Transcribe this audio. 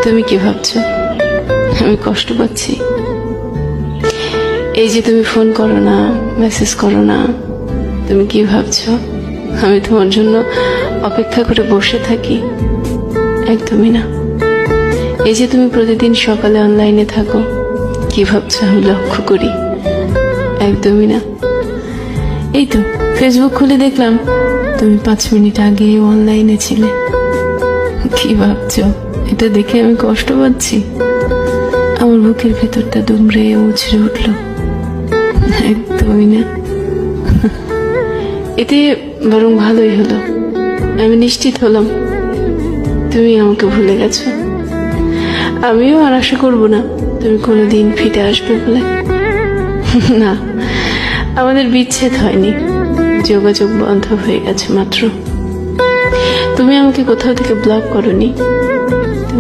তুমি কি ভাবছো আমি কষ্ট পাচ্ছি? এই যে তুমি ফোন করো না, মেসেজ করো না, তুমি কি ভাবছো আমি তোমার জন্য অপেক্ষা করে বসে থাকি? একদমই না। এই যে তুমি প্রতিদিন সকালে অনলাইনে থাকো, কি ভাবছো আমি লক্ষ্য করি? একদমই না। এই তো ফেসবুক খুলে দেখলাম তুমি 5 মিনিট আগে অনলাইনে ছিলে। কি ভাবছো এটা দেখে আমি কষ্ট পাচ্ছি? আমার বুকের ভেতরটা দুমড়ে মুচড়ে উঠলো। একদমই না। এতে বরং ভালোই হলো, আমি নিশ্চিত হলাম তুমি আমাকে ভুলে গেছো। আমিও আর আশা করবো না তুমি কোনোদিন ফিরে আসবে বলে। না, আমাদের বিচ্ছেদ হয়নি, যোগাযোগ বন্ধ হয়ে গেছে মাত্র। তুমি আমাকে কোথাও থেকে ব্লক করোনি,